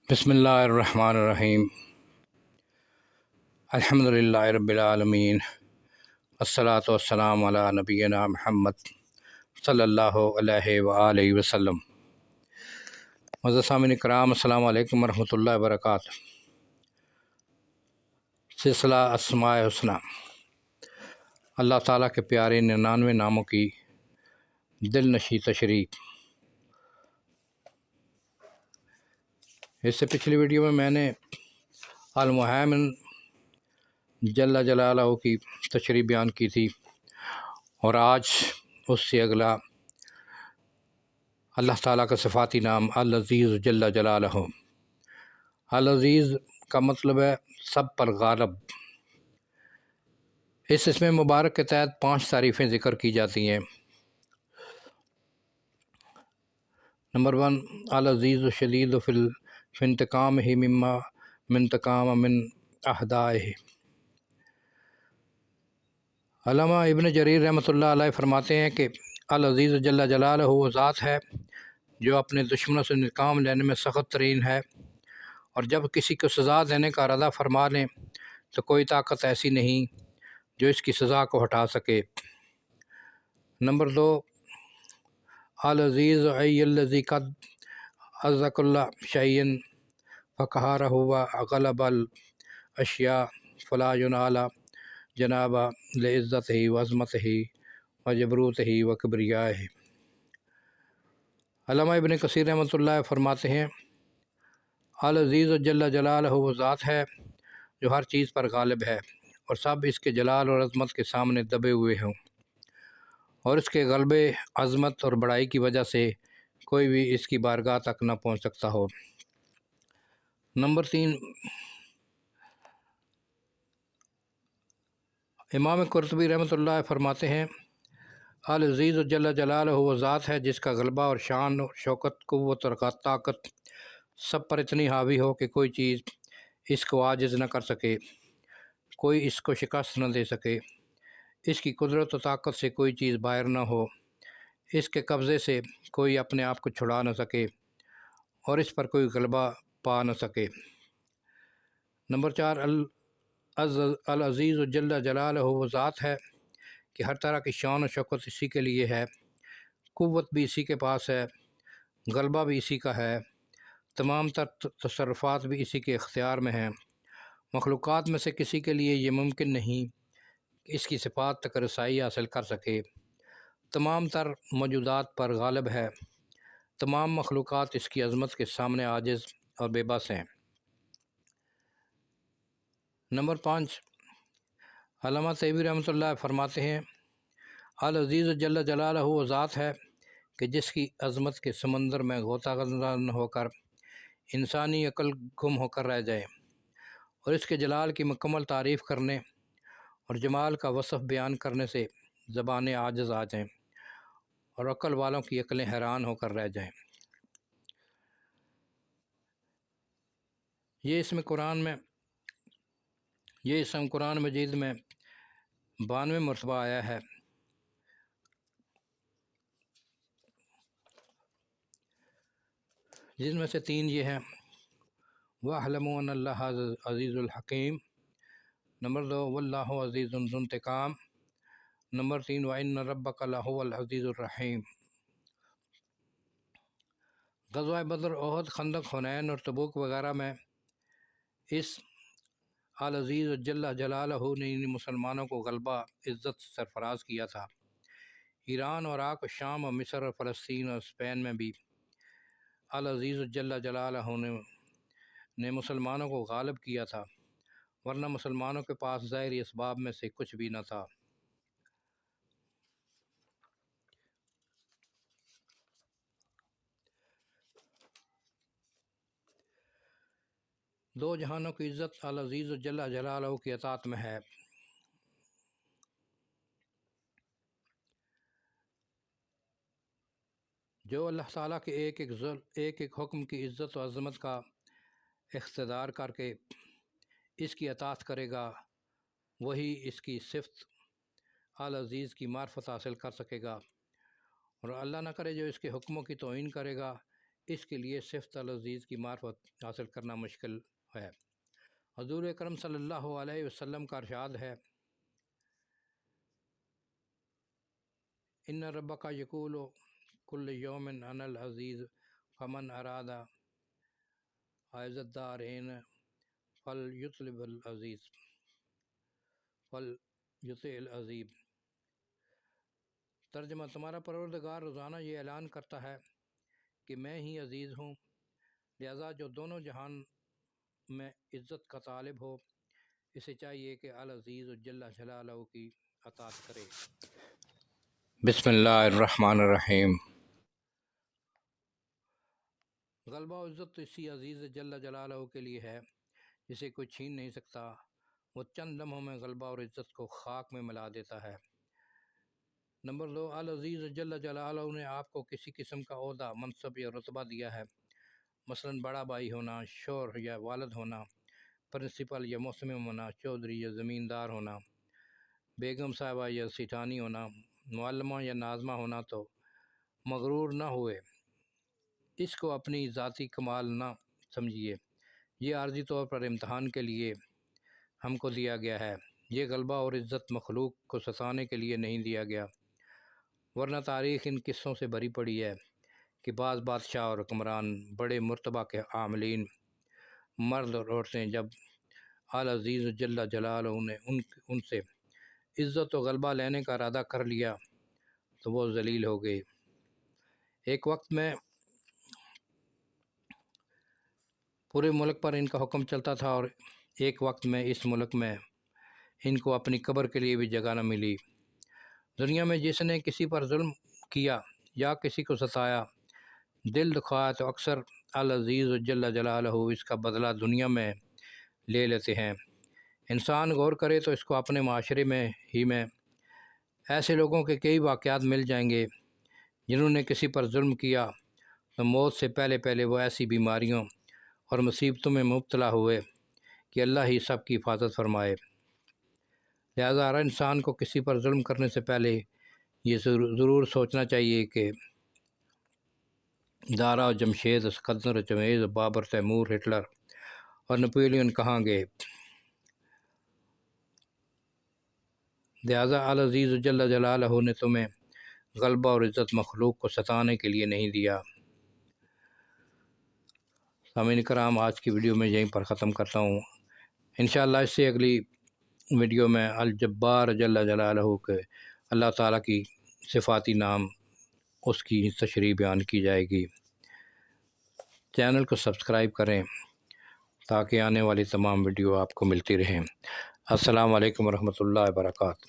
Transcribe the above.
بسم اللہ الرحمن الرحیم الحمد للہ رب العالمین الصلاۃ والسلام علی نبینا محمد صلی اللہ علیہ وآلہ وسلم۔ معزز سامعین کرام، السلام علیکم ورحمۃ اللہ وبرکاتہ۔ سلسلہ اسماء الحسنی، اللہ تعالیٰ کے پیارے 99 ناموں کی دل نشیں تشریح۔ اس سے پچھلی ویڈیو میں نے المہیمن جل جلالہ کی تشریح بیان کی تھی، اور آج اس سے اگلا اللہ تعالیٰ کا صفاتی نام العزیز جل جلالہ۔ العزیز کا مطلب ہے سب پر غالب۔ اس اسم مبارک کے تحت 5 تعریفیں ذکر کی جاتی ہیں۔ نمبر 1، العزیز شدید فی انتقامہ مما منتقام من اعدائہ۔ علامہ ابن جریر رحمۃ اللہ علیہ فرماتے ہیں کہ العزیز جل جلالہ وہ ذات ہے جو اپنے دشمنوں سے انتقام لینے میں سخت ترین ہے، اور جب کسی کو سزا دینے کا ارادہ فرما لیں تو کوئی طاقت ایسی نہیں جو اس کی سزا کو ہٹا سکے۔ نمبر 2، العزیز ای الذی قد عز کل شیء فقہرہ وغلب الاشیاء فلا ینال جناب لعزتہ وعظمتہ وجبروتہ وکبریائہ۔ علامہ ابن کثیر رحمۃ اللہ فرماتے ہیں العزیز جل جلالہ وہ ذات ہے جو ہر چیز پر غالب ہے، اور سب اس کے جلال اور عظمت کے سامنے دبے ہوئے ہوں، اور اس کے غلبے، عظمت اور بڑائی کی وجہ سے کوئی بھی اس کی بارگاہ تک نہ پہنچ سکتا ہو۔ نمبر 3، امام قرطبی رحمۃ اللہ فرماتے ہیں العزیز جل جلالہ وہ ذات ہے جس کا غلبہ اور شان اور شوکت، قوت اور طاقت سب پر اتنی حاوی ہو کہ کوئی چیز اس کو عاجز نہ کر سکے، کوئی اس کو شکست نہ دے سکے، اس کی قدرت و طاقت سے کوئی چیز باہر نہ ہو، اس کے قبضے سے کوئی اپنے آپ کو چھڑا نہ سکے، اور اس پر کوئی غلبہ پا نہ سکے۔ نمبر 4، العزیز جل جلالہ وہ ذات ہے کہ ہر طرح کی شان و شوکت اسی کے لیے ہے، قوت بھی اسی کے پاس ہے، غلبہ بھی اسی کا ہے، تمام تر تصرفات بھی اسی کے اختیار میں ہیں۔ مخلوقات میں سے کسی کے لیے یہ ممکن نہیں کہ اس کی صفات تک رسائی حاصل کر سکے، تمام تر موجودات پر غالب ہے، تمام مخلوقات اس کی عظمت کے سامنے عاجز اور بے بس ہیں۔ نمبر 5، علامہ طیبی رحمۃ اللہ فرماتے ہیں العزیز جل جلالہ وہ ذات ہے کہ جس کی عظمت کے سمندر میں غوطہ غنظر ہو کر انسانی عقل گم ہو کر رہ جائے، اور اس کے جلال کی مکمل تعریف کرنے اور جمال کا وصف بیان کرنے سے زبانیں عاجز آ جائیں، اور عقل والوں کی عقلیں حیران ہو کر رہ جائیں۔ یہ اسم قرآن مجید میں 92 مرتبہ آیا ہے۔ جن میں سے 3 یہ ہیں وَاعْلَمُوا أَنَّ اللَّهَ عَزِيزٌ الحکیم، نمبر 2 وَاللَّهُ عَزِيزٌ ذُو انتقام، نمبر 3 وَإِنَّ رَبَّكَ لَهُوَ الْعَزِيزُ الرَّحِيمُ۔ غزوہ بدر، احد، خندق، حنین اور تبوک وغیرہ میں اس العزیز جل جلالہ نے مسلمانوں کو غلبہ، عزت سے سرفراز کیا تھا۔ ایران، عراق، شام اور مصر اور فلسطین اور اسپین میں بھی العزیز جل جلالہ نے مسلمانوں کو غالب کیا تھا، ورنہ مسلمانوں کے پاس ظاہری اسباب میں سے کچھ بھی نہ تھا۔ دو جہانوں کی عزت العزیز جل جلالہ کی اطاعت میں ہے۔ جو اللہ تعالیٰ کے ایک ایک حکم کی عزت و عظمت کا اقتدار کر کے اس کی اطاعت کرے گا، وہی اس کی صفت العزیز کی معرفت حاصل کر سکے گا، اور اللہ نہ کرے جو اس کے حکموں کی توہین کرے گا، اس کے لیے صفت العزیز کی معرفت حاصل کرنا مشکل ہے۔ حضور اکرم صلی اللہ علیہ وسلم کا ارشاد ہے، ان ربک یقول کل یوم انا العزیز فمن اراد عزت الدارین فلیطلب العزیز فلیطع العزیز۔ ترجمہ، تمہارا پروردگار روزانہ یہ اعلان کرتا ہے کہ میں ہی عزیز ہوں، لہذا جو دونوں جہان میں عزت کا طالب ہو اسے چاہیے کہ العزیز جل جلالہ کی اطاعت کرے۔ بسم اللہ الرحمن الرحیم۔ غلبہ و عزت اسی عزیز جل جلالہ کے لیے ہے جسے کوئی چھین نہیں سکتا۔ وہ چند لمحوں میں غلبہ اور عزت کو خاک میں ملا دیتا ہے۔ نمبر 2، العزیز جل جلالہ نے آپ کو کسی قسم کا عہدہ، منصب یا رتبہ دیا ہے، مثلا بڑا بھائی ہونا، شوہر یا والد ہونا، پرنسپل یا موسم ہونا، چودھری یا زمیندار ہونا، بیگم صاحبہ یا سیٹھانی ہونا، معلمہ یا ناظمہ ہونا۔ تو مغرور نہ ہوئے، اس کو اپنی ذاتی کمال نہ سمجھیے، یہ عارضی طور پر امتحان کے لیے ہم کو دیا گیا ہے۔ یہ غلبہ اور عزت مخلوق کو ستانے کے لیے نہیں دیا گیا، ورنہ تاریخ ان قصوں سے بھری پڑی ہے کہ بعض بادشاہ اور حکمران، بڑے مرتبہ کے عاملین، مرد اور عورتیں، جب العزیز جل جلالہ نے ان سے عزت و غلبہ لینے کا ارادہ کر لیا تو وہ ذلیل ہو گئے۔ ایک وقت میں پورے ملک پر ان کا حکم چلتا تھا، اور ایک وقت میں اس ملک میں ان کو اپنی قبر کے لیے بھی جگہ نہ ملی۔ دنیا میں جس نے کسی پر ظلم کیا یا کسی کو ستایا، دل دکھایا، تو اکثر العزیز جل جلالہ اس کا بدلہ دنیا میں لے لیتے ہیں۔ انسان غور کرے تو اس کو اپنے معاشرے میں ہی میں ایسے لوگوں کے کئی واقعات مل جائیں گے جنہوں نے کسی پر ظلم کیا تو موت سے پہلے پہلے وہ ایسی بیماریوں اور مصیبتوں میں مبتلا ہوئے کہ اللہ ہی سب کی حفاظت فرمائے۔ لہذا ہر انسان کو کسی پر ظلم کرنے سے پہلے یہ ضرور سوچنا چاہیے کہ دارا، جمشید، اسکندر، جمہیز، بابر، تیمور، ہٹلر اور نپولین کہاں گئے۔ لہذا العزیز جل جلالہ نے تمہیں غلبہ اور عزت مخلوق کو ستانے کے لیے نہیں دیا۔ سامعین کرام، آج کی ویڈیو میں یہیں پر ختم کرتا ہوں۔ انشاءاللہ اس سے اگلی ویڈیو میں الجبار جل جلالہ کے اللہ تعالیٰ کی صفاتی نام، اس کی تشریح بیان کی جائے گی۔ چینل کو سبسکرائب کریں تاکہ آنے والی تمام ویڈیو آپ کو ملتی رہیں۔ السلام علیکم ورحمۃ اللہ وبرکاتہ۔